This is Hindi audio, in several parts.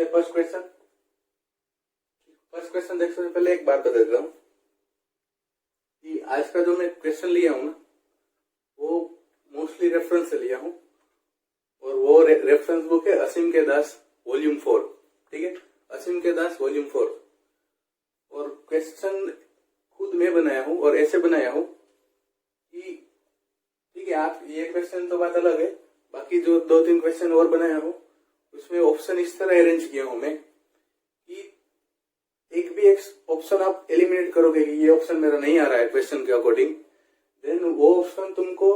हैं फर्स्ट क्वेश्चन। फर्स्ट क्वेश्चन देखने से पहले एक बात बता देता हूँ कि आज का जो मैं क्वेश्चन लिया हूँ ना, वो मोस्टली रेफरेंस से लिया हूँ और वो रेफरेंस बुक है असीम के दास वॉल्यूम 4। ठीक है, असीम के दास वॉल्यूम 4। और क्वेश्चन खुद मैं बनाया हूँ और ऐसे बनाया हूँ कि ठीक है, आप ये क्वेश्चन तो बात अलग है, बाकी जो 2-3 क्वेश्चन और बनाया हूँ उसमें ऑप्शन इस तरह अरेंज किया हूं मैं कि एक भी एक ऑप्शन आप एलिमिनेट करोगे कि ये ऑप्शन मेरा नहीं आ रहा है क्वेश्चन के अकॉर्डिंग, देन वो ऑप्शन तुमको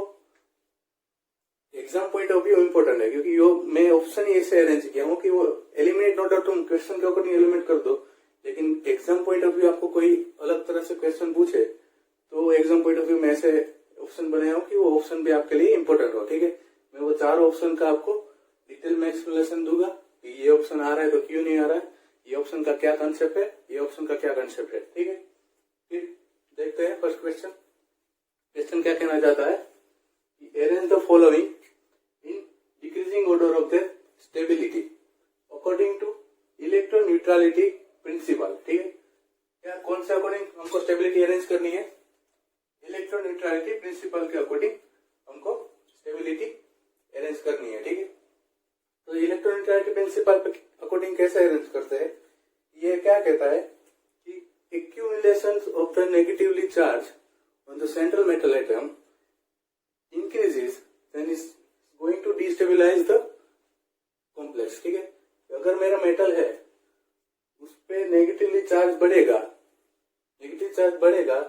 exam point of view important है, क्योंकि यो मैं ऑप्शन ही ऐसे अरेंज किया हूँ कि वो एलिमिनेट नो डाउट तुम क्वेश्चन के अकॉर्डिंग एलिमिनेट कर दो, लेकिन एग्जाम पॉइंट ऑफ व्यू आपको कोई अलग तरह से क्वेश्चन पूछे तो एग्जाम पॉइंट ऑफ व्यू में ऐसे ऑप्शन बनाया हूँ कि वो ऑप्शन भी आपके लिए इंपॉर्टेंट हो। ठीक है, मैं वो 4 ऑप्शन का आपको डिटेल में एक्सप्लेनेशन दूंगा कि ये ऑप्शन आ रहा है तो क्यों नहीं आ रहा है, ये ऑप्शन का क्या कंसेप्ट है, ये ऑप्शन का क्या कंसेप्ट है। ठीक है, फिर देखते हैं फर्स्ट क्वेश्चन। क्वेश्चन क्या कहना चाहता है कि arrange the following in decreasing order of the stability according to electroneutrality principle. ठीक है, क्या कौन से अकॉर्डिंग हमको स्टेबिलिटी अरेंज करनी है? इलेक्ट्रोन्यूट्रलिटी प्रिंसिपल के अकॉर्डिंग हमको स्टेबिलिटी अरेंज करनी है। ठीक है, तो इलेक्ट्रोन्यूट्रलिटी प्रिंसिपल पे अकॉर्डिंग कैसे अरेंज करते हैं? ये क्या कहता है कि accumulation of the negatively charge on the central metal atom increases then is going to destabilize the complex. ठीक है, अगर मेरा मेटल है उस पे नेगेटिवली चार्ज बढ़ेगा, नेगेटिव चार्ज बढ़ेगा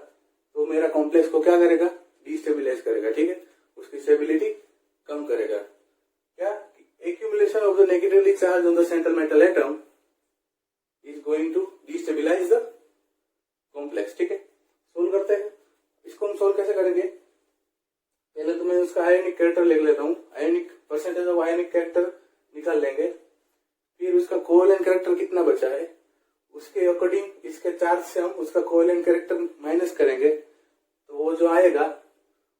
तो मेरा कॉम्प्लेक्स को क्या करेगा? डिस्टेबलाइज करेगा। ठीक है, उसकी स्टेबिलिटी कम करेगा। क्या? accumulation of the negatively charged on the central metal atom is going to destabilize the complex। ठीक है, सोल्व करते हैं। इसको हम सोल्व कैसे करेंगे? पहले तो मैं उसका आयोनिक कैरेक्टर लिख लेता हूँ, ionic percentage of ionic character निकाल लेंगे, फिर उसका कोवेलेंट कैरेक्टर कितना बचा है उसके अकॉर्डिंग इसके चार्ज से हम उसका कोवेलेंट कैरेक्टर माइनस करेंगे, तो वो जो आएगा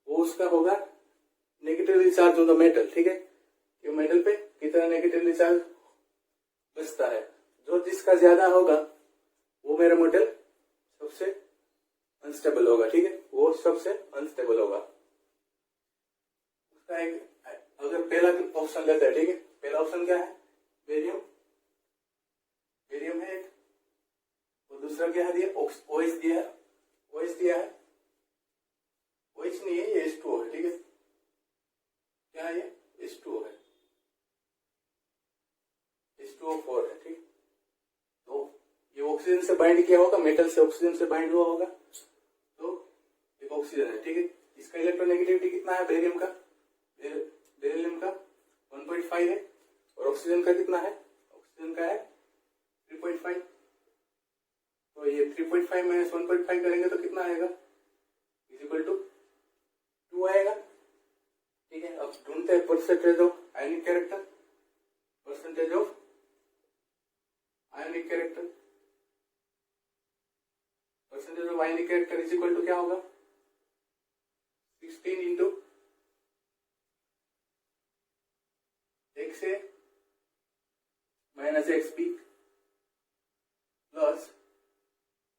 वो उसका होगा negatively charge on the metal. ठीक है, ये मेटल पे कितना नेगेटिवली चार्ज बचता है, जो जिसका ज्यादा होगा वो मेरा मेटल सबसे अनस्टेबल होगा। ठीक है, वो सबसे अनस्टेबल होगा। उसका एक अगर पहला ऑप्शन लेते हैं, ठीक है, पहला ऑप्शन क्या है? बेरियम, बेरियम है एक, और दूसरा क्या है? दिया ओएच दिया है, ओएच दिया है, ओएच नहीं है, ये H2O है। ठीक है, क्या है? ये H2O है, H2O4 है। ठीक, तो ये ऑक्सीजन से बाइंड किया होगा, मेटल से ऑक्सीजन से बाइंड हुआ होगा, तो एक ऑक्सीजन है। ठीक है, इसका इलेक्ट्रोनेगेटिविटी कितना है बेरियम का? बेरिलियम का 1.5 है, और ऑक्सीजन का कितना है? ऑक्सीजन का है 3.5। तो ये 3.5 माइनस 1.5 करेंगे तो कितना आएगा? इक्वल टू 2 आएगा। ठीक है, अब ढूंढते हैं percentage of ionic character, percentage of ionic character, percentage of ionic character is equal to क्या होगा? 16 into XA minus XB plus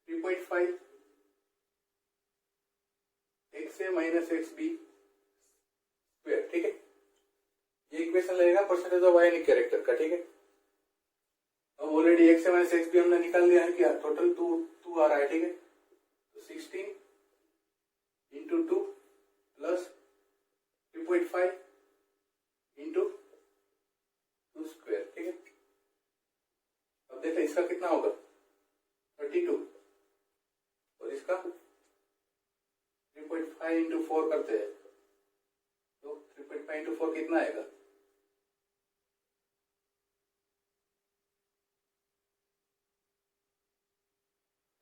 3.5 XA minus XB square. ठीक है, ये इक्वेशन लगेगा परसेंटेज ऑफ आयनिक कैरेक्टर का। ठीक है, अब ऑलरेडी XA माइनस XB हमने निकाल लिया है, क्या टोटल 2 आ रहा है। ठीक है, तो 16 इंटू 2 प्लस 3.5 इंटू 2 स्क्वायर। ठीक है, अब देखते हैं इसका कितना होगा? 32, और इसका 3.5 इंटू 4 करते हैं तो 3.5 इंटू 4 कितना आएगा?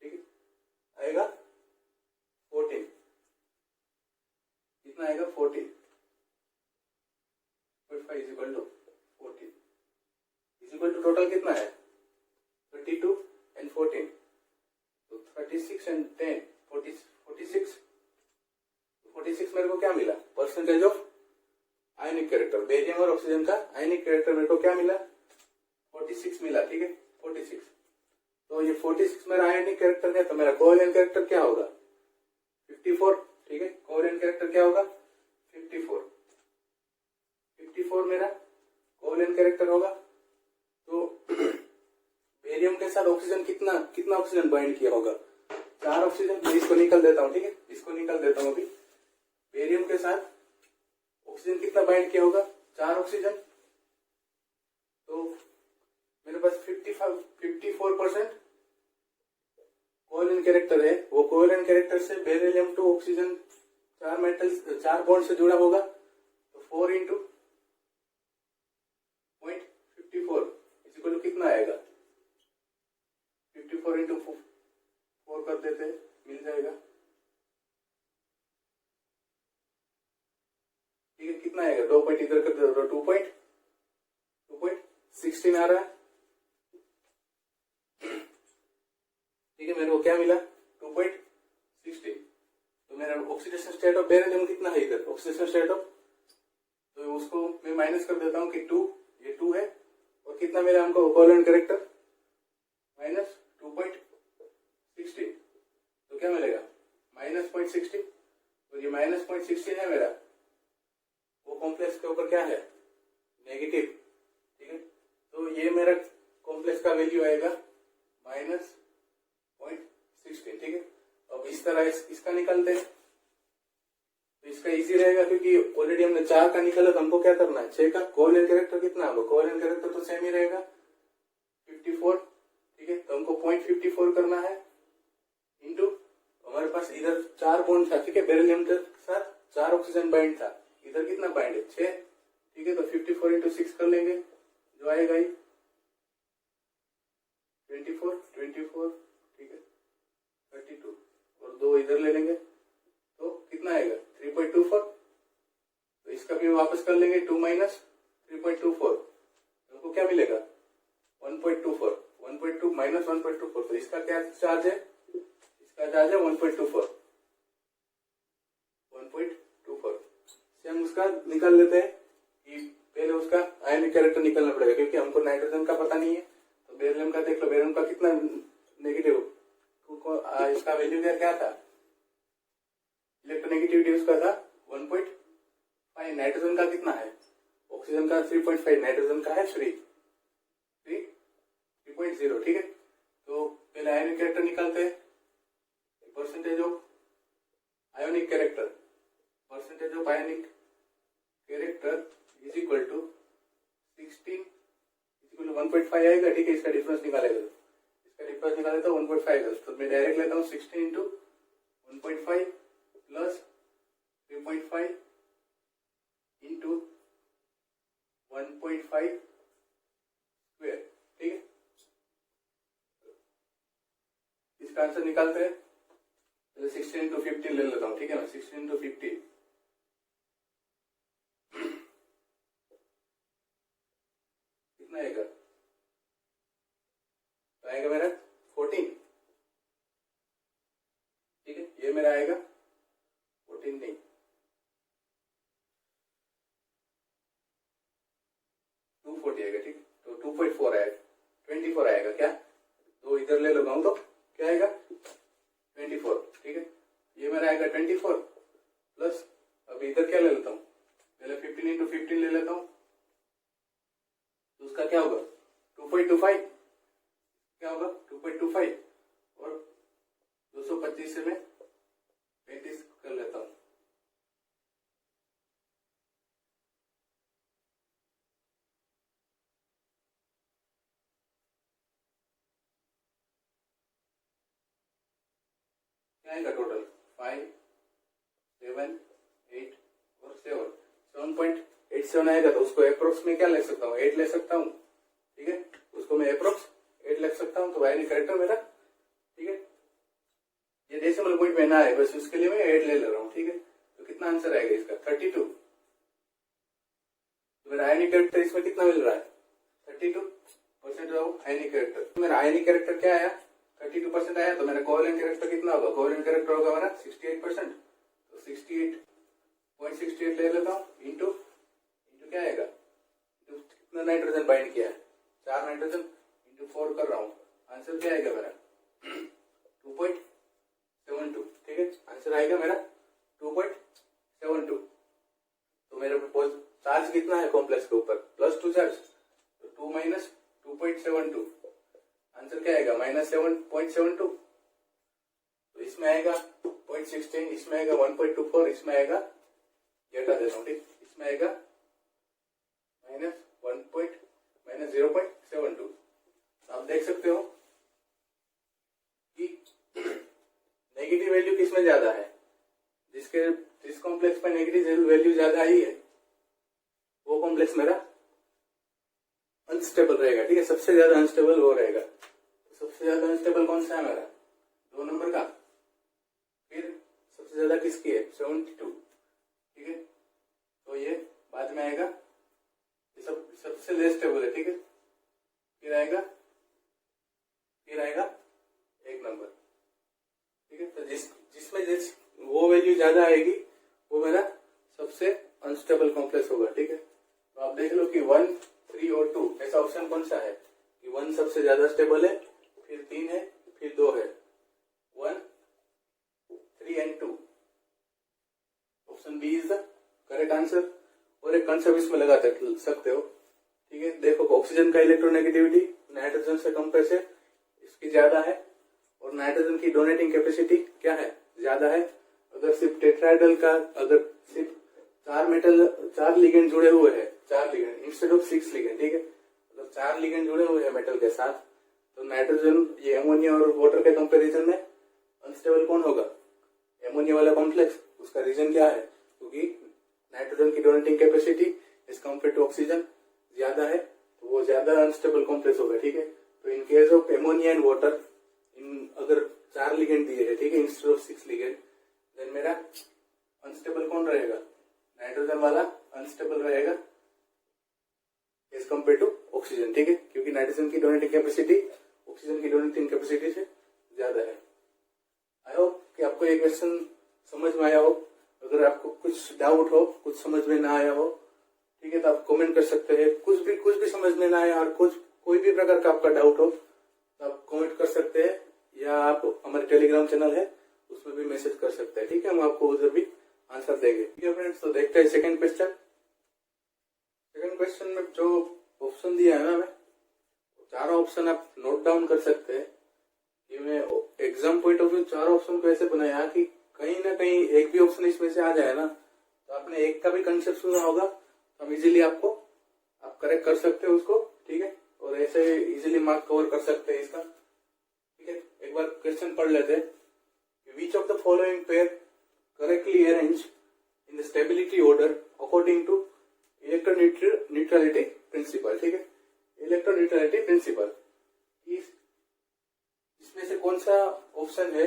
ठीक है, आएगा 14। कितना आएगा? 14। 5 is equal to 14 is equal to total कितना है? 32 एंड 14, तो 36 एंड 10 46। 46 मेरे को क्या मिला? Percentage of ionic character, barium और ऑक्सीजन का आयनिक कैरेक्टर मेरे को क्या मिला? 46 मिला, ठीक है 46। तो ये 46 मेरा आयोनिक कैरेक्टर है, तो मेरा कोवेलेंट कैरेक्टर क्या होगा 54, ठीक है। कोवेलेंट कैरेक्टर क्या होगा 54, 54 मेरा कोवेलेंट कैरेक्टर होगा। तो बेरियम के साथ ऑक्सीजन कितना कितना ऑक्सीजन बाइंड किया होगा 4 ऑक्सीजन। तो इसको निकल देता हूँ, ठीक है, इसको निकल देता हूँ अभी। बेरियम के साथ ऑक्सीजन कितना बाइंड किया होगा 4 ऑक्सीजन। तो मेरे पास 54% कोवेलेंट कैरेक्टर है। वो कोवेलेंट कैरेक्टर से beryllium to oxygen 4 metals 4 bond से जुड़ा होगा। तो 4 इंटू 0.54 इक्वल टू कितना आएगा 54 इंटू 4 कर देते हैं, मिल जाएगा, ठीक है। कितना आएगा 2 पॉइंट इधर कर दे, 2.16 आ रहा है, ठीक है। मेरे को क्या मिला 2.16। तो मेरा ऑक्सीडेशन स्टेट ऑफ बेरिलियम कितना है इधर ऑक्सीडेशन स्टेट ऑफ, तो उसको मैं माइनस कर देता हूँ कि 2, ये 2 है। और कितना मेरा हमको कोवेलेंट कैरेक्टर माइनस 2.16, तो क्या मिलेगा -0.16। तो ये -0.16 है मेरा, वो कॉम्प्लेक्स के ऊपर क्या है नेगेटिव, ठीक है। तो ये मेरा कॉम्प्लेक्स का वैल्यू आएगा -0.16, ठीक है। अब इस तरह इसका निकालते हैं, तो इसका इजी रहेगा क्योंकि ऑलरेडी हमने 4 का निकाला, तो हमको क्या करना है 6 का। कोवेलेंट कैरेक्टर कितना होगा, कोवेलेंट कैरेक्टर तो सेम ही रहेगा 54, ठीक है। तो हमको 0.54 करना है इंटू हमारे पास इधर 4 बॉन्ड था, ठीक है। बेरिलियम के साथ 4 ऑक्सीजन बाइंड था, इधर कितना बाइंड है 6, ठीक है। तो 54 इंटू 6 कर लेंगे, जो आएगा ही 24, ठीक है 32, और 2 इधर ले लेंगे, तो कितना आएगा 3.24। तो इसका भी वापस कर लेंगे 2 माइनस 3.24, हमको क्या मिलेगा 1.24, 1.2 माइनस 1.24। तो इसका क्या चार्ज है, इसका चार्ज है 1.24, 1.24 से हम उसका निकाल लेते हैं कि पहले उसका आयनिक कैरेक्टर निकालना पड़ेगा, क्योंकि हमको नाइट्रोजन का पता नहीं है। तो बेरिलियम का देख लो, बेरिलियम का कितना नेगेटिव, इसका वैल्यू क्या था, इलेक्ट्रोनेगेटिविटी उसका था 1.5। नाइट्रोजन का कितना है, ऑक्सीजन का 3.5, नाइट्रोजन का है 3.0, ठीक है। तो पहले आयनिक कैरेक्टर निकालते हैं, percentage of ionic character, percentage of ionic character is equal to 16 equal to 1.5 आएगा, ठीक है। इसका डिफरेंस निकालेगा, इसका डिफरेंस निकाले तो 1.5 आएगा। तो मैं डायरेक्ट लेता हूँ 16 इंटू 1.5 प्लस 3.5 इंटू 1.5 स्क्वायर, ठीक है। इसका आंसर निकालते हैं, 16 इंटू 15 ले लेता हूँ, ठीक है ना। 16 इंटू 15 कितना आएगा, तो आएगा मेरा 14, ठीक है। ये मेरा आएगा 14 नहीं, 240 आएगा, ठीक है। तो 2.4 आएगा, 24 आएगा क्या, तो इधर ले लगाऊं तो क्या आएगा 24, ठीक है। ये मेरा आएगा 24 प्लस, अब इधर क्या ले लेता हूँ, पहले 15 इंटू 15 ले लेता हूँ, तो उसका क्या होगा 2.25, क्या होगा 2.25, और 225 से मैं 35 कर लेता हूँ, क्या आएगा टोटल 5, 7, 8 और 7.87 आएगा। तो उसको अप्रोक्स में क्या ले सकता हूँ 8 ले सकता हूँ, ठीक है। उसको मैं अप्रोक्स 8 ले सकता हूँ, तो आयनिक कैरेक्टर मेरा, ठीक है। ये डेसिमल पॉइंट में ना है, बस उसके लिए मैं 8 ले रहा हूँ, ठीक है। तो कितना आंसर आएगा इसका 32। तो मेरा आयनिक कैरेक्टर इसमें कितना मिल रहा है 32% ऑफ आयनिक कैरेक्टर। मेरा आयनिक कैरेक्टर क्या आया 32% आया। तो मेरा कोवेलेंट कैरेक्टर कितना होगा, कोवेलेंट कैरेक्टर होगा मेरा 68%। तो 68.68 ले लेता हूँ, इंटू क्या आएगा, कितना नाइट्रोजन बाइंड किया है 4 नाइट्रोजन इंटू 4 कर रहा हूँ, आंसर क्या आएगा मेरा 2.72, ठीक है, आंसर आएगा मेरा 2.72। तो मेरे चार्ज कितना है कॉम्प्लेक्स के ऊपर, +2 चार्ज, तो 2 माइनस 2.72, आंसर क्या आएगा -7.72। तो इसमें आएगा 0.16, इसमें आएगा 1.24, इसमें आएगा, ये हटा देता हूँ, ठीक, इसमें आएगा -0.72। आप देख सकते हो कि नेगेटिव वैल्यू किसमें ज्यादा है, जिस कॉम्प्लेक्स पर नेगेटिव वैल्यू ज्यादा आई है वो कॉम्प्लेक्स मेरा अनस्टेबल रहेगा, ठीक है, सबसे ज्यादा अनस्टेबल वो रहेगा। सबसे ज्यादा अनस्टेबल कौन सा है मेरा, 2 नंबर का। फिर सबसे ज्यादा किसकी है, 72, ठीक है, तो ये बाद में आएगा, ये सबसे लेस स्टेबल है, ठीक है, फिर आएगा 1 नंबर, ठीक है। तो जिसमें वो वैल्यू ज्यादा आएगी वो मेरा सबसे अनस्टेबल कॉम्प्लेक्स होगा, ठीक है। तो आप देख लो कि 1, 3 और 2, ऐसा ऑप्शन कौन सा है कि 1 सबसे ज्यादा स्टेबल है, फिर 3 है, फिर 2 है, 1, 3 and 2, option B is the correct answer. और एक कंसेप्ट इसमें लगा सकते हो, ठीक है, देखो ऑक्सीजन का इलेक्ट्रोनेगेटिविटी नाइट्रोजन से कंपेयर से इसकी ज्यादा है, और नाइट्रोजन की डोनेटिंग कैपेसिटी क्या है, ज्यादा है। अगर सिर्फ टेट्राहेड्रल का, अगर सिर्फ 4 लिगेंड जुड़े हुए हैं, 4 लिगेंड इंस्टेड ऑफ 6 लिगेंड, ठीक है, अगर 4 लिगेंड जुड़े हुए हैं मेटल के साथ, तो नाइट्रोजन, ये एमोनिया और वाटर के कंपैरिजन में अनस्टेबल कौन होगा, एमोनिया वाला कॉम्प्लेक्स। उसका रीजन क्या है, क्योंकि नाइट्रोजन की donating capacity as compare to oxygen ज्यादा है, तो वो ज्यादा अनस्टेबल कॉम्प्लेक्स होगा, ठीक है। तो in case of ammonia and water, अगर 4 लिगेंड दिए है, ठीक है, इंस्टेड ऑफ 6 लिगेंड, देन मेरा अनस्टेबल कौन रहेगा, नाइट्रोजन वाला अनस्टेबल रहेगा एज कम्पेयर टू ऑक्सीजन, ठीक है, क्योंकि नाइट्रोजन की डोनेटिंग कैपेसिटी ऑक्सीजन की डोनेटिंग कैपेसिटी से ज्यादा है। आई होप कि आपको ये क्वेश्चन समझ में आया हो। अगर आपको कुछ डाउट हो, कुछ समझ में ना आया हो, ठीक है, तो आप कमेंट कर सकते हैं। कुछ भी समझ में ना आया और कोई भी प्रकार का आपका डाउट हो तो आप कमेंट कर सकते हैं, या आप हमारे टेलीग्राम चैनल है उसमें भी मैसेज कर सकते हैं, ठीक है, हम आपको उधर भी आंसर देंगे, ठीक है फ्रेंड्स। तो देखते हैं सेकंड क्वेश्चन। सेकंड क्वेश्चन में जो ऑप्शन दिया है ना, हमें चारों ऑप्शन आप नोट डाउन कर सकते हैं। कि मैं एग्जाम पॉइंट ऑफ व्यू चारों ऑप्शन को ऐसे बनाया कि कहीं ना कहीं एक भी ऑप्शन इसमें से आ जाए ना, तो आपने एक का भी कंसेप्ट सुना होगा, तो हम इजीली आप करेक्ट कर सकते हैं उसको, ठीक है, और ऐसे इजीली मार्क कवर कर सकते हैं इसका, ठीक है। एक बार क्वेश्चन पढ़ लेते हैं। Which of the following pair correctly arranged in the stability order according to electroneutrality principle, ठीक है, इलेक्ट्रोन्यूट्रलिटी प्रिंसिपल। इसमें से कौन सा ऑप्शन है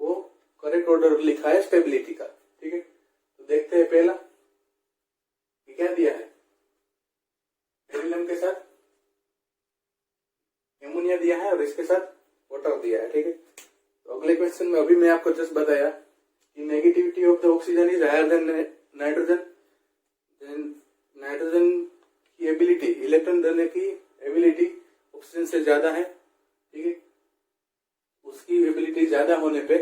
वो करेक्ट ऑर्डर लिखा है स्टेबिलिटी का, ठीक है। तो देखते हैं पहला कि क्या दिया है, बेरिलियम के साथ एमोनिया दिया है और इसके साथ वाटर दिया है, ठीक है। तो अगले क्वेश्चन में अभी मैं आपको जस्ट बताया कि negativity of the oxygen is higher than nitrogen, then nitrogen की एबिलिटी, इलेक्ट्रॉन देने की एबिलिटी ऑक्सीजन से ज्यादा है, ठीक है। उसकी एबिलिटी ज्यादा होने पे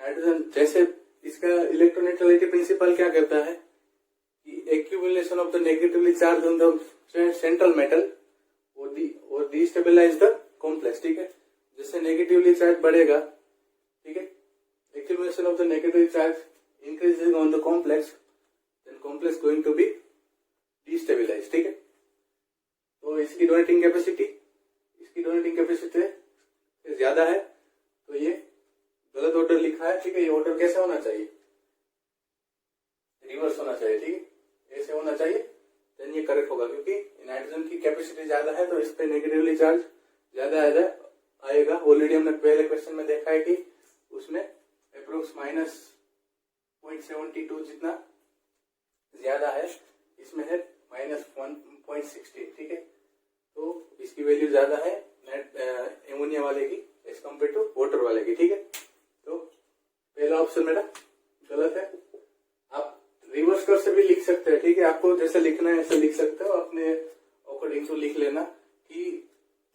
नाइट्रोजन, जैसे इसका इलेक्ट्रोन्यूट्रलिटी प्रिंसिपल क्या कहता है कि accumulation of the negatively charge on the central metal और डिस्टेबलाइज द कॉम्प्लेक्स, ठीक है। जैसे नेगेटिवली चार्ज बढ़ेगा, ठीक है, accumulation of the negative charge increasing on the complex, then complex going to be destabilize, ठीक है। तो इसकी डोनेटिंग कैपेसिटी ज्यादा है, तो ये गलत ऑर्डर लिखा है, ठीक है। ये ऑर्डर कैसे होना चाहिए, रिवर्स होना चाहिए, ठीक है, ऐसे होना चाहिए, देन ये करेक्ट होगा, क्योंकि नाइट्रोजन की कैपेसिटी ज्यादा है तो इस पे नेगेटिवली चार्ज ज्यादा आएगा। ऑलरेडी हमने पहले क्वेश्चन में देखा है कि उसमें अप्रोक्स -0.72 जितना ज्यादा है, इसमें है -1.16, ठीक है। तो इसकी वैल्यू ज्यादा है एमोनिया वाले की एज कम्पेयर टू वाटर वाले की, ठीक है। तो पहला ऑप्शन मेरा गलत है। आप रिवर्स कर से भी लिख सकते हैं, ठीक है, आपको जैसे लिखना है ऐसे लिख सकते हो, अपने अकॉर्डिंग टू लिख लेना कि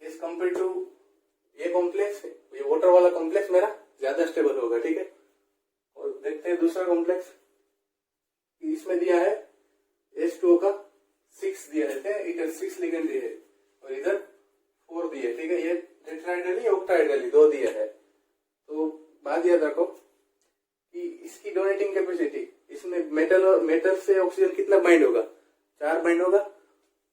एज कम्पेयर टू ये कॉम्प्लेक्स, ये वाटर वाला कॉम्प्लेक्स मेरा ज्यादा स्टेबल होगा, ठीक है। और देखते हैं दूसरा कॉम्प्लेक्स, इसमें दिया है H2O का 6 दिया है, इधर 6 लिगेंड दिए है और इधर 4 दिए, ठीक है। ये टेट्राहेड्रली ऑक्टाहेड्रली 2 दिया है। तो बात याद रखो कि इसकी डोनेटिंग कैपेसिटी, इसमें मेटल से ऑक्सीजन कितना बाइंड होगा, 4 बाइंड होगा,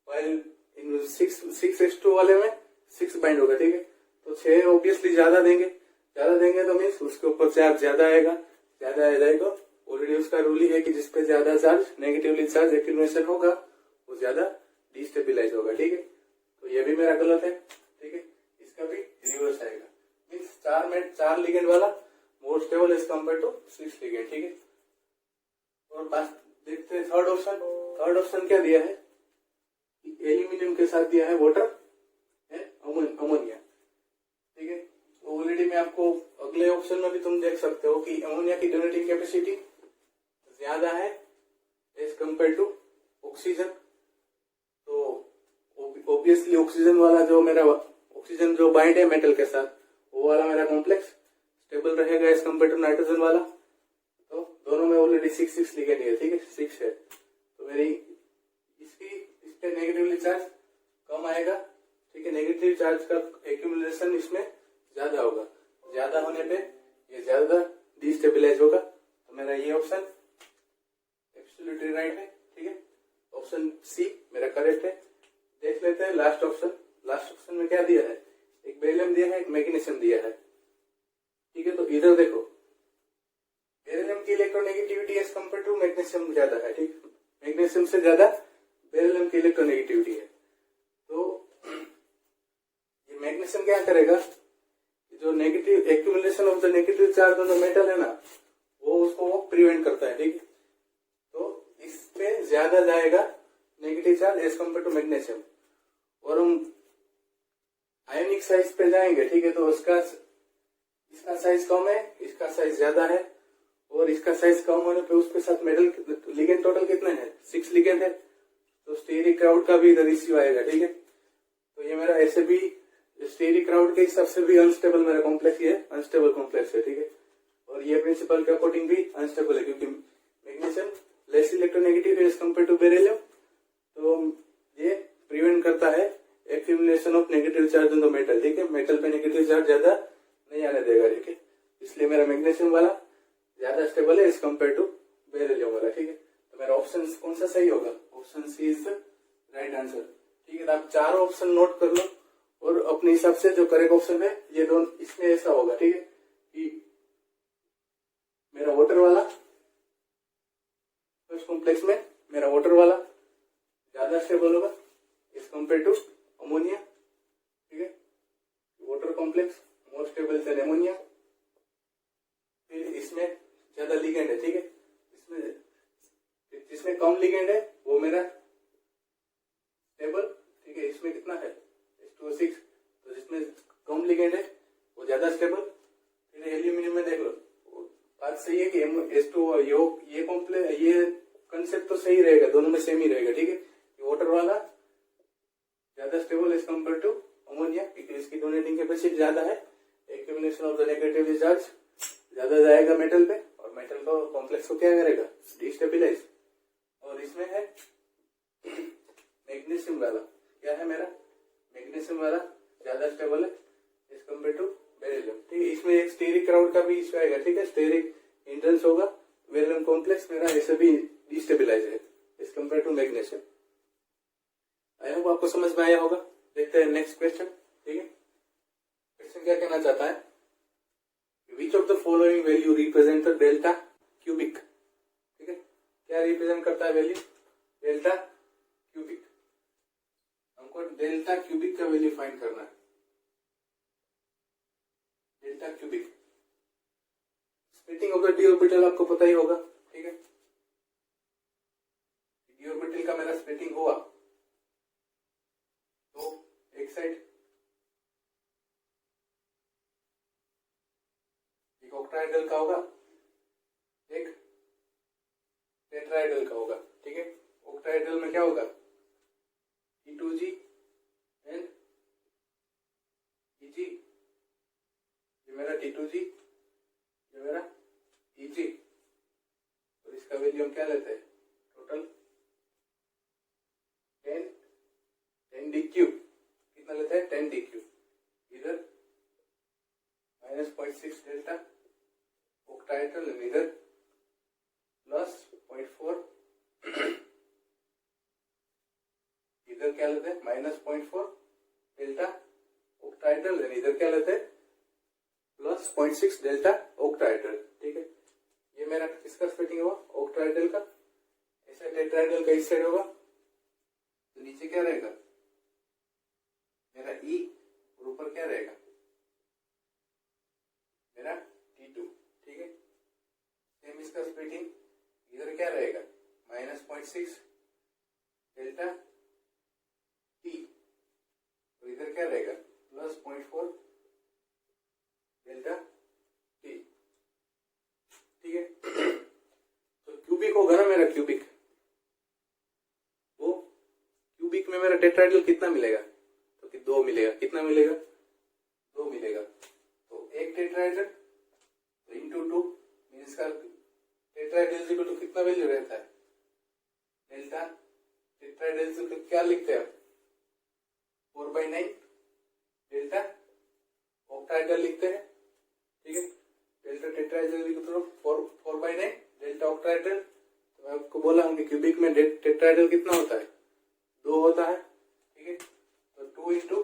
while इन 6H2 वाले में 6 बाइंड होगा, ठीक है। तो 6 ऑब्वियसली ज्यादा देंगे तो मीन्स उसके ऊपर चार्ज ज्यादा आएगा, ज्यादा आ जाएगा। ऑलरेडी उसका रूल ही है कि जिसपे ज्यादा चार्ज नेगेटिवली चार्ज एक्यूमुलेशन होगा वो ज्यादा डिस्टेबिलाईज होगा, ठीक है। तो ये भी मेरा गलत है, ठीक है। इसका भी रिवर्स आएगा, मीन्स 4 लिगेंड वाला more stable as compare to 6 ligand, ठीक है। और बात देखते हैं थर्ड ऑप्शन क्या दिया है, एल्यूमिनियम के साथ दिया है वाटर अमोनिया, ठीक है। ऑलरेडी मैं आपको अगले ऑप्शन में भी तुम देख सकते हो कि अमोनिया की डोनेटिंग कैपेसिटी ज्यादा है एज कम्पेयर टू ऑक्सीजन। तो ऑब्वियसली ऑक्सीजन जो बाइंड है मेटल के साथ, वो वाला मेरा कॉम्प्लेक्स स्टेबल रहेगा एज कम्पेयर टू नाइट्रोजन वाला। तो दोनों में ऑलरेडी 6 लिगेंड है, ठीक है, 6 है। तो मेरी इस पे नेगेटिवली चार्ज कम आएगा, ठीक है। नेगेटिव चार्ज का एक्यूमुलेशन इसमें ज्यादा होगा, ज्यादा होने पे ये ज्यादा डिस्टेबिलाईज होगा। तो मेरा ये ऑप्शन एब्सोल्युटली राइट है, ठीक है। ऑप्शन सी मेरा करेक्ट है। देख लेते हैं लास्ट ऑप्शन में क्या दिया है, एक बेरिलियम दिया है, एक मैग्नीशियम दिया है, ठीक है। तो इधर देखो, बेरिलियम की electronegativity as compare to magnesium ज्यादा है, ठीक। मैग्नीशियम से ज्यादा बेरिलियम की इलेक्ट्रोनेगेटिविटी है। तो ये मैग्नीशियम क्या करेगा, जो negative accumulation of the negative charge on the metal है ना, वो उसको प्रिवेंट करता है, ठीक है। तो इसमें ज्यादा जाएगा negative charge as compare to magnesium. और हम आयोनिक साइज पे जाएंगे, ठीक है। तो इसका साइज कम है, इसका साइज ज्यादा है, और इसका साइज कम होने पे उसके साथ मेटल लिगेंड टोटल कितने हैं, 6 लिगेंड है। तो स्टेरिक क्राउड का भी इधर इश्यू आएगा, ठीक है। तो ये मेरा ऐसे भी स्टेरिक क्राउड के हिसाब से भी अनस्टेबल मेरा कॉम्प्लेक्स, ये अनस्टेबल कॉम्प्लेक्स है, ठीक है। और ये प्रिंसिपल के अकॉर्डिंग भी अनस्टेबल है, क्योंकि magnesium less electronegative as compare to beryllium. तो ये प्रिवेंट करता है accumulation of negative charge on the metal, ठीक है। मेटल पे नेगेटिव चार्ज ज्यादा नहीं आने देगा, ठीक है। इसलिए मेरा मैग्नीशियम वाला ज्यादा स्टेबल है एज कम्पेयर टू बेरिलियम वाला, ठीक है। तो मेरा ऑप्शन कौन सा सही होगा, option C is the right answer, ठीक है। तो आप चारों ऑप्शन नोट कर लो और अपने हिसाब से जो करेक्ट ऑप्शन है ये दोनों, इसमें ऐसा होगा, ठीक है, कि मेरा वाटर वाला फर्स्ट कॉम्प्लेक्स में मेरा वाटर वाला ज्यादा स्टेबल होगा एज कम्पेयर टू अमोनिया, ठीक है। Water complex more stable then ammonia. फिर इसमें ज्यादा लिगेंड है, ठीक है। जिसमें कम लिगेंड है वो मेरा स्टेबल, ठीक है। इसमें कितना है H2O6, तो जिसमें कम लिगेंड है वो ज्यादा स्टेबल। फिर एल्यूमिनियम में देख लो, बात सही है कि H2O ये कॉम्प्लेक्स, ये कंसेप्ट तो सही रहेगा, दोनों में सेम ही रहेगा, ठीक है। वाटर वाला ज्यादा stable as compare to ammonia, क्योंकि इसकी डोनेटिंग कैपेसिटी ज्यादा है, accumulation of the negative charge ज्यादा जाएगा मेटल पे, और मेटल को कॉम्प्लेक्स को क्या करेगा, डिस्टेबिलाइज। और इसमें है मैग्नीशियम वाला, क्या है मेरा मैग्नीशियम वाला ज्यादा स्टेबल है एज कम्पेयर टू बेरिलियम, ठीक है। इसमें एक स्टेरिक क्राउड का भी इश्यू आएगा, ठीक है। स्टेरिक हिंड्रेंस होगा, बेरिलियम कॉम्प्लेक्स मेरा ऐसे भी डिस्टेबिलाइज है as compare to magnesium. I hope आपको समझ में आया होगा। देखते हैं नेक्स्ट क्वेश्चन, ठीक है। क्वेश्चन क्या कहना चाहता है, which of the following value represent the delta cubic, ठीक है। क्या रिप्रेजेंट करता है वैल्यू, डेल्टा क्यूबिक। हमको डेल्टा क्यूबिक का वैल्यू फाइंड करना है, delta cubic. Splitting of the D orbital आपको पता ही होगा, ठीक है। डी ऑर्बिटल का मेरा स्प्लिटिंग हुआ तो एक साइड एक ऑक्टाहेड्रल का होगा, एक टेट्राहेड्रल का होगा, ठीक है। ऑक्टाहेड्रल में क्या होगा, E2G एंड Eg, ये मेरा T2G, ये मेरा Eg, और इसका वैल्यू हम क्या लेते हैं, टोटल 10 dq, कितना लेते हैं 10 dq, इधर -0.6 डेल्टा ऑक्टाइडल एंड इधर +0.4, इधर क्या लेते हैं -0.4 डेल्टा ऑक्टाइडल एंड इधर क्या लेते हैं +0.6 डेल्टा ऑक्टाइडल। ठीक है, ये मेरा किसका स्प्लिटिंग होगा, ऑक्टाइडल का। ऐसा टेट्राइडल का इस साइड होगा तो नीचे क्या रहेगा मेरा E, और ऊपर क्या रहेगा मेरा T2। ठीक है, सेम इसका स्प्लिटिंग, इधर क्या रहेगा -0.6 डेल्टा T, तो इधर क्या रहेगा +0.4 डेल्टा T। ठीक है, तो क्यूबिक होगा ना मेरा, क्यूबिक, वो क्यूबिक में मेरा टेट्राइडल कितना मिलेगा, तो कि 2 मिलेगा, कितना मिलेगा 2 मिलेगा। तो एक टेट्राइडल इंटू 2 मीन्स का टेट्राइडल को तो कितना वैल्यू रहता है डेल्टा, टेट्राइडल को क्या लिखते हैं 4/9 डेल्टा ऑक्टाइडल लिखते हैं। ठीक है, डेल्टा टेट्राइडल को तो 4/9 डेल्टा ऑक्टाइडल। तो मैं आपको बोला हूँ कि क्यूबिक में टेट्राइडल कितना होता है 2 होता है। ठीक है, तो 2 इंटू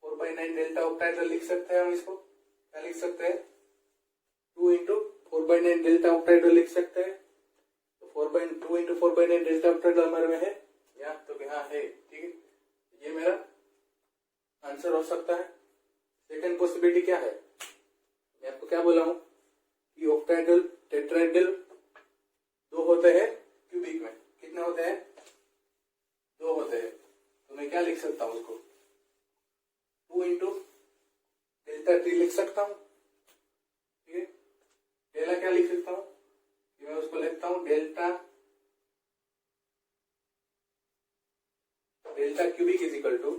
4/9 डेल्टा ऑक्टाइडल लिख सकते हैं हम, इसको क्या लिख सकते हैं 2 इंटू 4/9 डेल्टा ऑक्टाइडल लिख सकते हैं। तो 2 इंटू 4/9 डेल्टा ऑक्टाइडल हमारे में है यहाँ, तो यहाँ है। ठीक है, ये मेरा आंसर हो सकता है। सेकंड पॉसिबिलिटी क्या है, मैं आपको क्या बोला हूं कि ऑक्टाइडल टेट्राइडल 2 होते हैं क्यूबिक में, कितने होते हैं 2 होते हैं। तो मैं क्या लिख सकता हूं उसको 2 इंटू डेल्टा T लिख सकता हूं। ठीक है, डेल्टा क्या लिख सकता हूं कि मैं उसको लिखता हूं delta cubic is equal to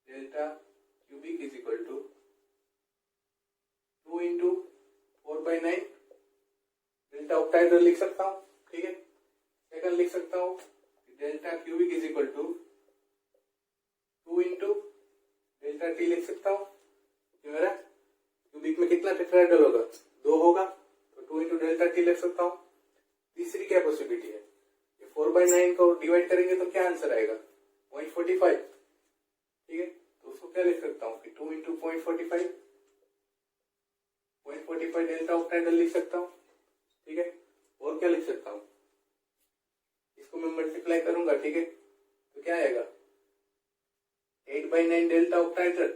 delta cubic is equal to 2 into 4/9 delta octahedral लिख सकता हूं। ठीक है, सेकंड लिख सकता हूं delta cubic is equal to 2 into delta T लिख सकता हूं। मेरा क्यूबिक में कितना टेट्राइडल होगा 2 होगा, तो 2 इंटू डेल्टा T लिख सकता हूं। तीसरी क्या पॉसिबिलिटी है, 4/9 को डिवाइड करेंगे तो क्या आंसर आएगा 0.45। ठीक है, तो उसको क्या लिख सकता हूँ कि 2 इंटू 0.45 डेल्टा ऑक्टाइडल लिख सकता हूँ। ठीक है, और क्या लिख सकता हूँ, इसको मैं मल्टीप्लाई करूंगा। ठीक है, तो क्या आएगा 8/9 डेल्टा ऑक्टाइडल,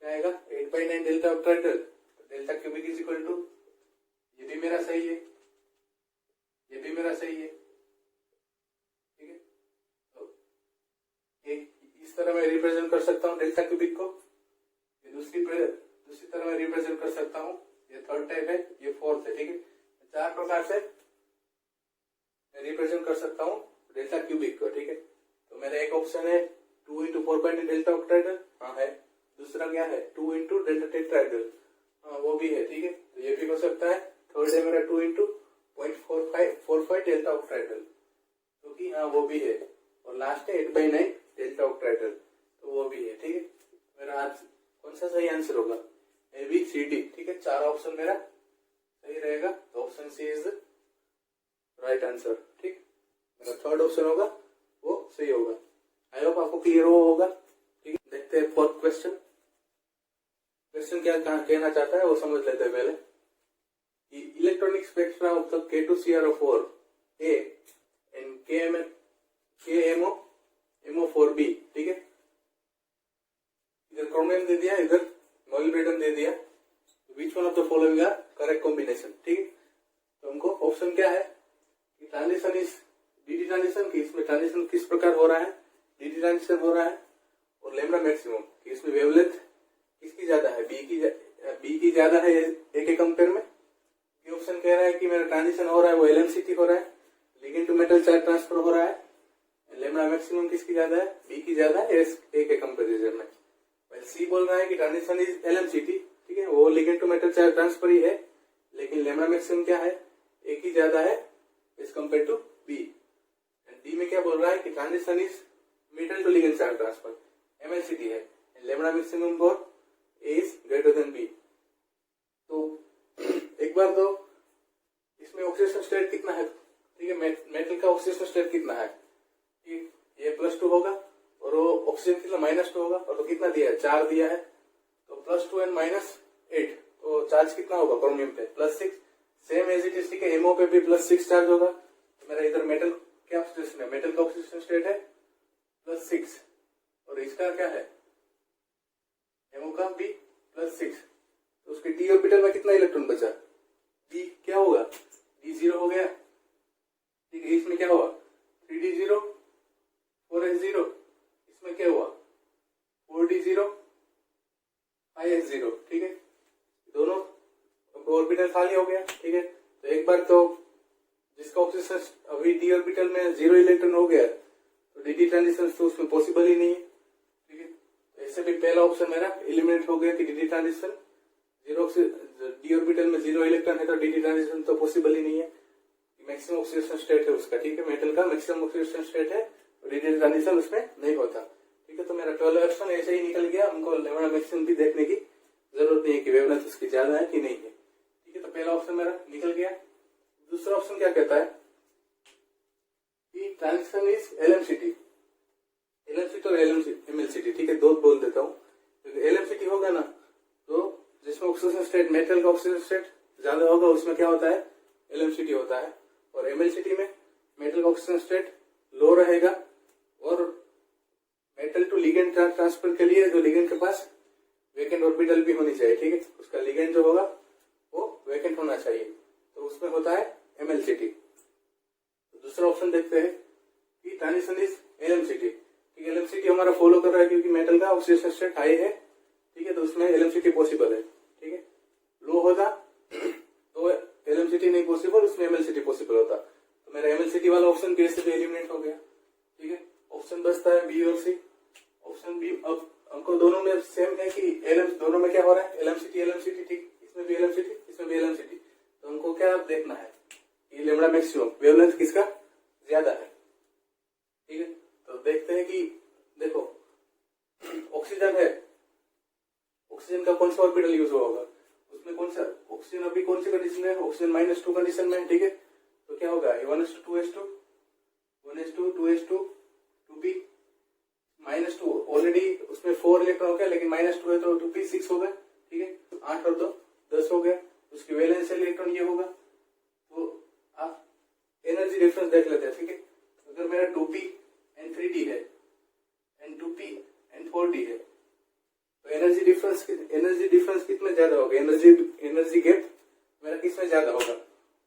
क्या आएगा 8/9 delta octahedral. Delta cubic is equal to, ये भी मेरा सही है, ये भी मेरा सही है। ठीक है, तो एक इस तरह मैं रिप्रेजेंट कर सकता हूँ डेल्टा क्यूबिक को, ये दूसरी तरह मैं रिप्रेजेंट कर सकता हूँ, ये थर्ड टाइप है, ये फोर्थ है। ठीक है, 4 प्रकार से मैं रिप्रेजेंट कर सकता हूँ डेल्टा क्यूबिक को। ठीक है, तो मेरा एक ऑप्शन है 2 इंटू 4/9 डेल्टा ऑक्टाइडल, हाँ है। दूसरा क्या है 2 इंटू डेल्टा टेट्राइडल, हाँ वो भी है। ठीक है, तो ये भी हो सकता है। थर्ड है मेरा 2 इंटू 0.45 डेल्टा ऑक्टाइडल, तो कि हाँ वो भी है। और लास्ट है 8/9 डेल्टा ऑक्टाइडल, तो वो भी है। ठीक है, मेरा आज कौन सा सही आंसर होगा ABCD। ठीक है, 4 ऑप्शन मेरा सही रहेगा, तो option C is the right answer. ठीक, मेरा थर्ड ऑप्शन होगा वो सही होगा। आई होप आपको क्लियर होगा। ठीक है, देखते हैं फोर्थ क्वेश्चन। क्वेश्चन क्या कहना चाहता है वो समझ लेते हैं पहले। Electronic spectra of the K2CrO4 A and KMO4B। ठीक है, इधर क्रोमियम दे दिया, इधर मोलिब्डेनम दे दिया, which one of the following are correct combination. ठीक है, तो हमको ऑप्शन क्या है कि ट्रांजिशन इज DD ट्रांजिशन, कि इसमें ट्रांजिशन किस प्रकार हो रहा है, DD ट्रांजिशन हो रहा है। और लैम्डा मैक्सिमम, कि इसमें वेवलेंथ किसकी ज्यादा है, बी की ज्यादा है ए के कंपेयर में। ये ऑप्शन कह रहा है कि मेरा ट्रांजिशन हो रहा है वो LMCT हो रहा है, ligand to metal charge transfer हो रहा है। लेमड़ा मैक्सिमम किसकी ज्यादा है, बी की ज्यादा है ए के कंपेरिजन में। सी बोल रहा है कि ट्रांजिशन इज एलएमसीटी, ठीक है, वो ligand to metal charge transfer ही है, लेकिन लेमड़ा मैक्सिमम क्या है, ए की ज्यादा है as compare to B. D में क्या बोल रहा है कि transition is metal to ligand charge transfer, MLCT है, lambda maximum for A is greater than B. तो एक बार तो इसमें ऑक्सीडेशन स्टेट कितना है, ठीक है, मेटल का ऑक्सीडेशन स्टेट कितना है, ये +2 होगा और वो ऑक्सीजन कितना -2 होगा, और तो कितना दिया है, 4 दिया है, तो +2 एंड -8, तो चार्ज कितना होगा क्रोमियम पे, +6। सेम एज इट इज, ठीक है, एमओ पे भी +6 चार्ज होगा। तो मेरा इधर मेटल क्या ऑक्सीडेशन है, मेटल का ऑक्सीडेशन स्टेट है +6, और इसका क्या है, एमओ का भी +6, तो उसके डी ऑर्बिटल में कितना इलेक्ट्रॉन बचा, डी क्या होगा, डी 0 हो गया, ठीक है। इसमें क्या हुआ, 3d0 4s0, इसमें क्या हुआ 4d0 5s0, ठीक है, दोनों ऑर्बिटल खाली हो गया, ठीक है। तो एक बार तो जिसका ऑक्सीजन अभी डी ऑर्बिटल में 0 इलेक्ट्रॉन हो गया, तो डी ट्रांजिशन तो उसमें पॉसिबल ही नहीं है, ठीक है। तो ऐसे भी पहला ऑप्शन मेरा एलिमिनेट हो गया कि डी ट्रांजिशन डी ऑर्बिटल में 0 इलेक्ट्रॉन है, तो डी ट्रांजिशन तो पॉसिबल ही नहीं है, मैक्सिमम ऑक्सीडेशन स्टेट है उसका, ठीक है, मेटल का मैक्सिमम ऑक्सीडेशन स्टेट है, डी ट्रांजिशन उसमें नहीं होता, ठीक है। तो मेरा 12 ऑप्शन ऐसे ही निकल गया, हमको लेमड़ा मैक्सिमम भी देखने की जरूरत नहीं है कि वेवलेंथ उसकी ज्यादा है कि नहीं है, ठीक है। तो पहला ऑप्शन मेरा निकल गया। दूसरा ऑप्शन क्या कहता है कि ट्रांजिशन इज एलएमसीटी, एलएमसीटी और एमएलसीटी, ठीक है, दो बोल देता हूँ। क्योंकि एलएमसीटी होगा ना, तो जिसमें ऑक्सीजन स्टेट, मेटल का ऑक्सीजन स्टेट ज्यादा होगा, उसमें क्या होता है, एलएमसीटी होता है, और एमएलसीटी में मेटल का ऑक्सीजन स्टेट लो रहेगा, और मेटल टू लिगेंड ट्रांसफर के लिए जो लिगेंड के पास वेकेंट ऑर्बिटल भी होनी चाहिए, ठीक है, उसका लिगेंड जो होगा वो वेकेंट होना चाहिए, तो उसमें होता है एमएलसीटी। तो दूसरा ऑप्शन देखते हैं कि ट्रांजिशन इज एलएमसीटी, ठीक है, एलएमसीटी हमारा फॉलो कर रहा है क्योंकि मेटल का ऑक्सीडेशन स्टेट हाई है, ठीक है, तो उसमें एलएमसीटी पॉसिबल है, ठीक है। लो होता तो एलएमसीटी नहीं पॉसिबल, उसमें एमएलसीटी पॉसिबल होता, तो मेरा एमएलसीटी वाला ऑप्शन बी से एलिमिनेट हो गया, ठीक है। ऑप्शन बचता है बी और सी। ऑप्शन बी, अब हमको दोनों में सेम है कि दोनों में क्या हो रहा है, एलएमसीटी एलएमसीटी, ठीक, इसमें भी एलएमसीटी इसमें भी एलएमसीटी, तो हमको क्या देखना है कि लेमड़ा मैक्सिमम वेवलेंथ किसका ज्यादा है, ठीक है। तो देखते हैं कि देखो ऑक्सीजन है, ऑक्सीजन का कौन सा ऑर्बिटल यूज होगा, उसमें कौन सा ऑक्सीजन अभी कौन सी कंडीशन में, ऑक्सीजन -2 कंडीशन में, ठीक है। तो क्या होगा 1:2s2 1:2 2s2 2p -2, ऑलरेडी उसमें 4 इलेक्ट्रॉन हो गया, लेकिन -2 है तो 2p 6 हो गया, ठीक है, 8 और 2 10 हो गया, उसकी वैलेंस इलेक्ट्रॉन ये होगा। तो आप एनर्जी डिफरेंस देख लेते हैं, ठीक है। अगर मेरा 2p एंड 3d है एंड 2p एंड 4d है, तो एनर्जी डिफरेंस कितना ज्यादा होगा, एनर्जी गैप मेरा किसमें ज्यादा होगा,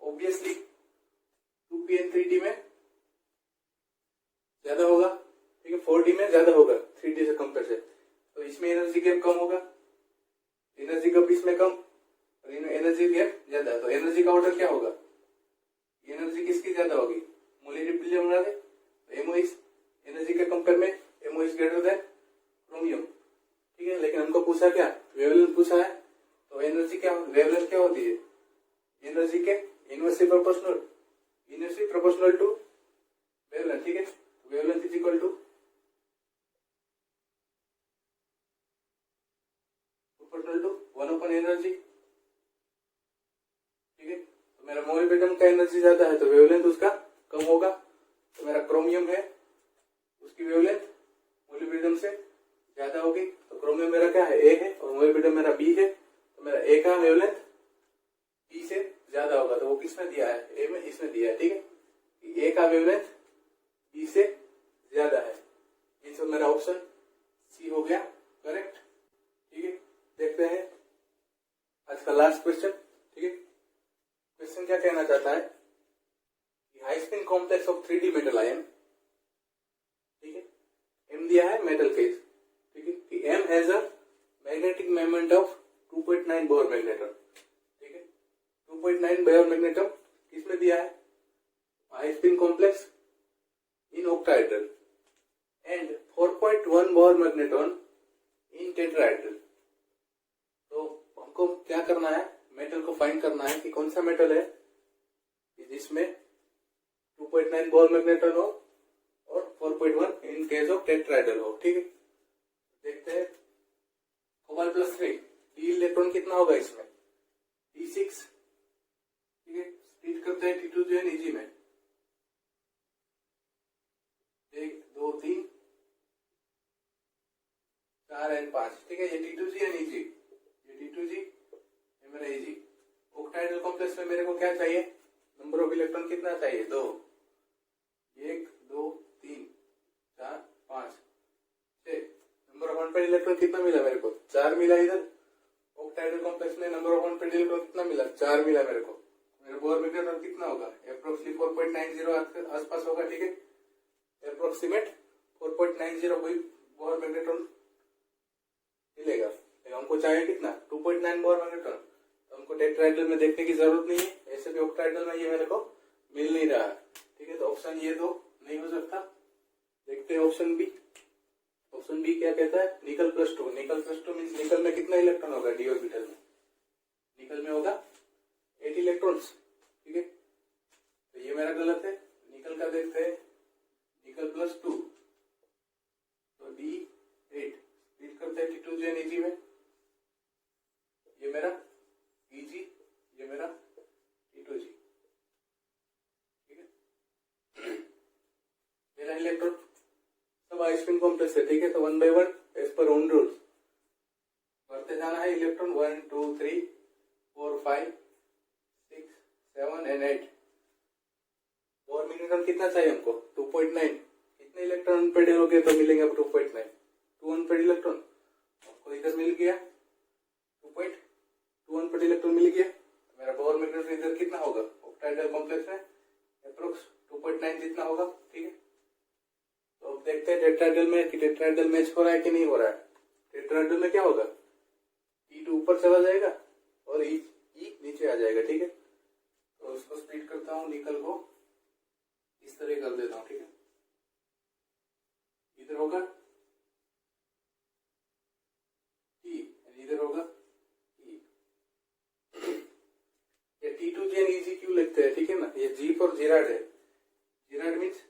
ऑब्वियसली 2p एंड 3d में ज्यादा होगा, ठीक है, 4d में ज्यादा होगा 3d से कंपेयर से, तो इसमें एनर्जी गैप कम होगा, एनर्जी गैप इसमें कम और एनर्जी गैप ज्यादा, तो एनर्जी का ऑर्डर क्या होगा, एनर्जी किसकी ज्यादा होगी, मोलिक्यूलर बना दे, तो एमओ इज एनर्जी के कंपेयर में MO is greater than chromium, ठीक है। लेकिन हमको पूछा क्या, वेवलेंथ पूछा है, तो एनर्जी क्या, वेवलेंथ क्या होती है, एनर्जी के इनवर्सली प्रोपोर्शनल टू वेवलेंथ, ठीक है। Wavelength is equal to proportional to 1/एनर्जी, ठीक है। तो मेरा मोलिब्डेनम का एनर्जी ज्यादा है तो वेवलेंथ उसका कम होगा, तो मेरा क्रोमियम है उसकी वेवलेंथ मोलिब्डेनम से ज्यादा होगी, तो क्रोमियम मेरा क्या है, ए है, और मोलिब्डेनम मेरा बी है, तो मेरा ए का वेवलेंथ बी से ज्यादा होगा, तो वो किसमें दिया है, ए में, इसमें दिया है, ठीक है, ए का वेवलेंथ बी से ज्यादा है। ये सब मेरा ऑप्शन सी हो गया करेक्ट, ठीक है। देखते हैं आज का लास्ट क्वेश्चन, ठीक है। क्वेश्चन क्या कहना चाहता है, high spin complex of 3D metal ion, ठीक है, एम दिया है मेटल केस, ठीक है, कि M has a magnetic moment of 2.9 Bohr magneton, ठीक है, 2.9 बोर मैग्नेटम किसमें दिया है, high spin complex in octahedral, and 4.1 Bohr magnetron in tetrahedral. तो हमको क्या करना है, मेटल को फाइंड करना है कि कौन सा मेटल है जिसमें 2.9 बोर मैग्नेट्रॉन हो और 4.1 इन केस ऑफ टेट्राहेड्रल हो। ठीक है, देखते हैं। कोबाल्ट +3 डी इलेक्ट्रॉन कितना होगा इसमें, D6। ठीक है, स्प्लिट करते हैं T2G Eg में, 1 2 3 4 और 5। ठीक है, ये T2G Eg, ये T2G, ये मेरा Eg। ऑक्टाइडल कॉम्प्लेक्स में मेरे को क्या चाहिए, नंबर ऑफ इलेक्ट्रॉन कितना चाहिए, 2। 1 2 3 4 5 6। नंबर ऑफ अनपेड इलेक्ट्रॉन कितना मिला मेरे को, 4 मिला। इधर ऑक्टाइडल कॉम्प्लेक्स में नंबर ऑफ अनपेड इलेक्ट्रॉन कितना मिला, 4 मिला मेरे को। मेरे बोर मैग्नेट्रॉन कितना होगा, अप्रोक्सीमेटली 4.90 आसपास होगा। ठीक है, अप्रोक्सीमेट 4.90 कोई बोर मैग्नेट्रॉन मिलेगा। हमको चाहिए कितना, 2.9 बोर मैग्नेट्रॉन। तो हमको टेट्राहेड्रल में देखने की जरूरत नहीं है, ऐसे भी ऑक्टाइडल में ये मेरे को मिल नहीं रहा है। ठीक है, तो ऑप्शन ये तो नहीं हो सकता। देखते हैं ऑप्शन बी। ऑप्शन बी क्या कहता है, निकल +2। निकल +2 मीन्स निकल में कितना इलेक्ट्रॉन होगा डी ऑर्बिटल में, निकल में होगा 8 इलेक्ट्रॉन्स। ठीक है, तो ये मेरा गलत है। निकल का देखते हैं, निकल +2 तो D8 स्प्लिट करते हैं T2G Eg में, ये मेरा Eg, ये मेरा T2G। ठीक है, मेरा इलेक्ट्रॉन सब आइसपिन कॉम्प्लेक्स है। ठीक है, तो 1 by 1 as per own rules बढ़ते जाना है इलेक्ट्रॉन, 1 2 3 4 5 6 7 और 8। बोर मैग्नेट्रॉन कितना चाहिए हमको, 2.9। कितने इलेक्ट्रॉन अनपेड हो गए तो मिलेंगे अब 2.9, 2 अनपेड इलेक्ट्रॉन। आपको इधर मिल गया 2 अनपेड इलेक्ट्रॉन मिल गया। मेरा बोर मैग्नेट्रॉन इधर कितना होगा, ऑक्टाइडल कॉम्प्लेक्स में अप्रोक्स 2.9 जितना होगा। ठीक है, तो अब देखते हैं टेट्राहेड्रल में कि टेट्राहेड्रल मैच हो रहा है कि नहीं हो रहा है। टेट्राहेड्रल में क्या होगा, T2 ऊपर चला जाएगा और E नीचे आ जाएगा। ठीक है, तो उसको स्प्लिट करता हूँ, निकल को इस तरह कर देता हूँ। ठीक है, इधर होगा T, इधर होगा E। ये T2G Eg क्यों लिखते हैं, ठीक है ना, ये G फॉर जिराड है। Gerard means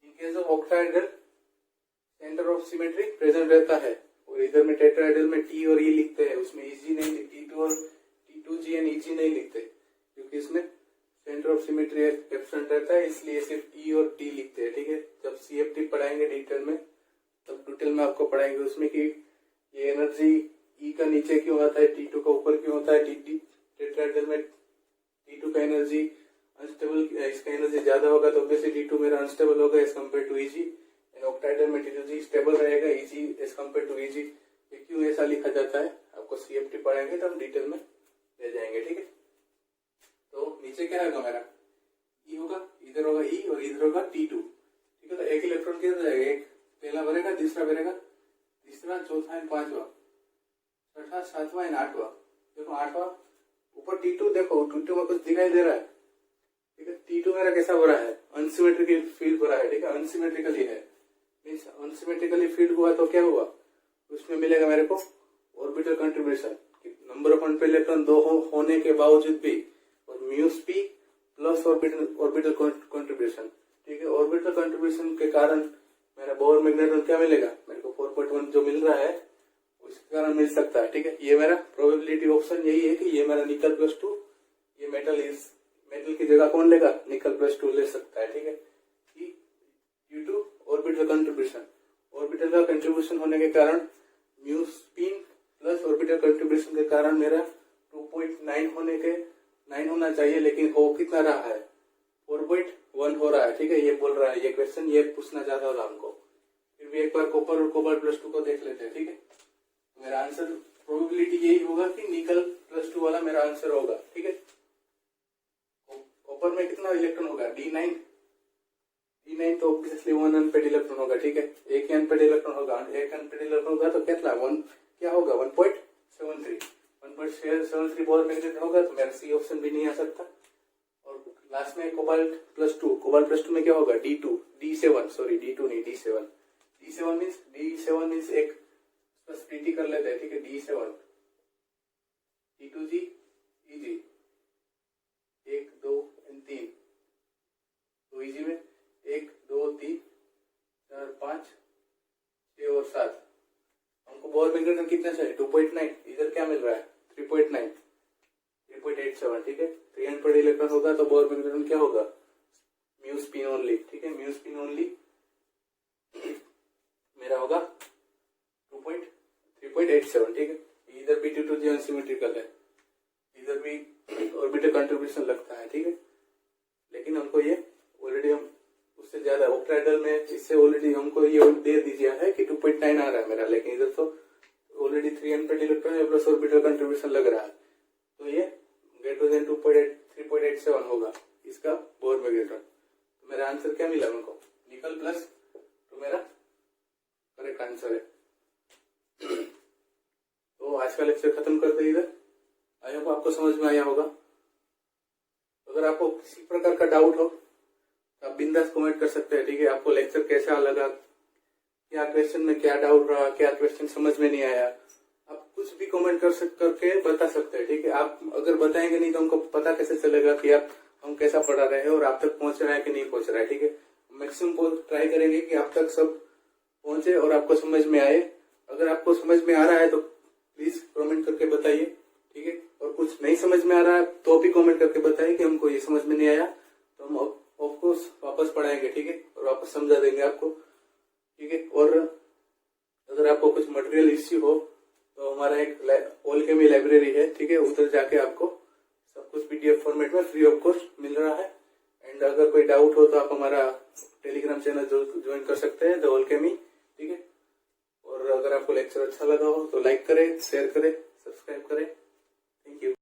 in case of octahedral centre of symmetry present रहता है, और इधर में टेट्राहेड्रल में T और E लिखते हैं, उसमें Eg नहीं लिखते, T2 और T2G Eg नहीं लिखते, क्योंकि इसमें सेंटर ऑफ सिमेट्री एब्सेंट रहता है, इसलिए सिर्फ E और T लिखते हैं। ठीक है, जब CFT पढ़ाएंगे डिटेल में, तब डिटेल में आपको पढ़ाएंगे उसमें कि ये एनर्जी E का नीचे क्यों आता है, T2 का ऊपर क्यों होता है। टेट्राहेड्रल में T2 का एनर्जी अनस्टेबल, इसका एनर्जी ज्यादा होगा तो ऑब्वियसली T2 मेरा अनस्टेबल होगा as compare to Eg। Octahedral में T2G स्टेबल रहेगा, Eg as compare to Eg। ये क्यों ऐसा लिखा जाता है, आपको CFT पढ़ाएंगे तो हम डिटेल में ले जाएंगे। ठीक है, तो नीचे क्या होगा मेरा, E होगा, इधर होगा E और इधर होगा T2। ठीक है, तो एक इलेक्ट्रॉन किधर जाएगा, एक पहला भरेगा, दूसरा भरेगा, तीसरा, चौथा एंड 5वां, छठा, 7वां एंड 8वां। देखो 8वां ऊपर T2, देखो T2 में कुछ दिखाई दे रहा है। ठीक है, T2 मेरा कैसा हो रहा है, अनसिमेट्रिकल फील्ड हो रहा है। ठीक है, अनसिमेट्रिकली है, मीन्स अनसिमेट्रिकली फील्ड हुआ तो क्या हुआ, उसमें मिलेगा मेरे को orbital contribution. Number of unpaired electron 2 होने के बावजूद भी, और म्यूस पी प्लस ऑर्बिटल कंट्रीब्यूशन। ठीक है, ऑर्बिटल कंट्रीब्यूशन के कारण मेरा बोर मैग्नेट्रॉन क्या मिलेगा, मेरे को 4.1 जो मिल रहा है उसके कारण मिल सकता है। ठीक है, ये मेरा प्रोबेबिलिटी ऑप्शन यही है कि ये मेरा निकल +2, ये मेटल की जगह कौन लेगा, निकल +2 ले सकता है। ठीक है, due to orbital contribution, orbital का कंट्रीब्यूशन होने के कारण mu spin plus orbital contribution के कारण मेरा 2.9 होना चाहिए, लेकिन हो कितना रहा है, 4.1 हो रहा है। ठीक है, ये बोल रहा है ये क्वेश्चन, ये पूछना चाहता था हमको। फिर भी एक बार कॉपर और कोबाल्ट +2 को देख लेते हैं। ठीक है, मेरा आंसर प्रोबेबिलिटी यही होगा कि निकल +2 वाला मेरा आंसर होगा। ठीक है, कॉपर में कितना इलेक्ट्रॉन होगा, D9 तो ऑब्वियसली 1 अनपेड इलेक्ट्रॉन होगा। ठीक है, एक ही अनपेड इलेक्ट्रॉन होगा, एक अनपेड इलेक्ट्रॉन होगा तो कितना, 1 क्या होगा, 1.73 बोर मैग्नेट्रॉन होगा, तो मेरा सी ऑप्शन भी नहीं आ सकता। और लास्ट में कोबाल्ट +2 में क्या होगा, D2 D7 सॉरी D2 नहीं D7 D7 मीन्स एक बस dt कर लेते हैं, ठीक है। D7 E2G EG 1 2 3, तो EG में 1 2 3 4 5 6 और 7। हमको बोर मैग्नेटन कितना चाहिए? 2.9। इधर क्या मिल रहा है? 3.9 3.87, ठीक है। 300 इलेक्ट्रॉन होगा तो बोर मैग्नेटन क्या होगा? म्यू स्पिन ओनली, ठीक है। म्यू स्पिन ओनली मेरा होगा 3.87, ठीक है। इधर भी T2G अनसिमेट्रिकल है, इधर भी ऑर्बिटल कंट्रीब्यूशन लगता है, ठीक है। लेकिन हमको ये ऑलरेडी हम उससे ज्यादा ऑक्टाहेड्रल में इससे ऑलरेडी हमको ये दे दिया है कि 2.9 आ रहा है मेरा, लेकिन इधर तो ऑलरेडी 300 इलेक्ट्रॉन है प्लस ऑर्बिटल कंट्रीब्यूशन लग रहा है, तो ये ग्रेटर देन 3.87 होगा इसका बोर मैग्नेटन। तो मेरा आंसर क्या मिला मेरे को? निकल प्लस, तो मेरा करेक्ट आंसर है। तो आज का लेक्चर खत्म करते हैं इधर। आई होप आपको समझ में आया होगा। अगर आपको किसी प्रकार का डाउट हो तो आप बिंदास कमेंट कर सकते हैं, ठीक है। आपको लेक्चर कैसा लगा, क्या क्वेश्चन में क्या डाउट रहा, क्या क्वेश्चन समझ में नहीं आया, आप कुछ भी कमेंट करके बता सकते हैं, ठीक है। आप अगर बताएंगे नहीं तो हमको पता कैसे चलेगा कि आप हम कैसा पढ़ा रहे हैं और आप तक पहुंच रहा है कि नहीं पहुंच रहा है, ठीक है। मैक्सिमम ट्राई करेंगे कि आप तक सब पहुंचे और आपको समझ में आए। अगर आपको समझ में आ रहा है तो प्लीज कमेंट करके बताइए, ठीक है। और कुछ नहीं समझ में आ रहा है तो भी कमेंट करके बताइए कि हमको ये समझ में नहीं आया, तो हम ऑफकोर्स वापस पढ़ाएंगे, ठीक है, और वापस समझा देंगे आपको, ठीक है। और अगर आपको कुछ मटेरियल इश्यू हो तो हमारा एक ऑलकेमी लाइब्रेरी है, ठीक है, उधर जाके आपको सब कुछ PDF फॉर्मेट में फ्री ऑफ कॉस्ट मिल रहा है। एंड अगर कोई डाउट हो तो आप हमारा टेलीग्राम चैनल ज्वाइन कर सकते हैं, द ऑलकेमी, ठीक है। और अगर आपको लेक्चर अच्छा लगा हो तो लाइक करें, शेयर करें, सब्सक्राइब करें। Thank you.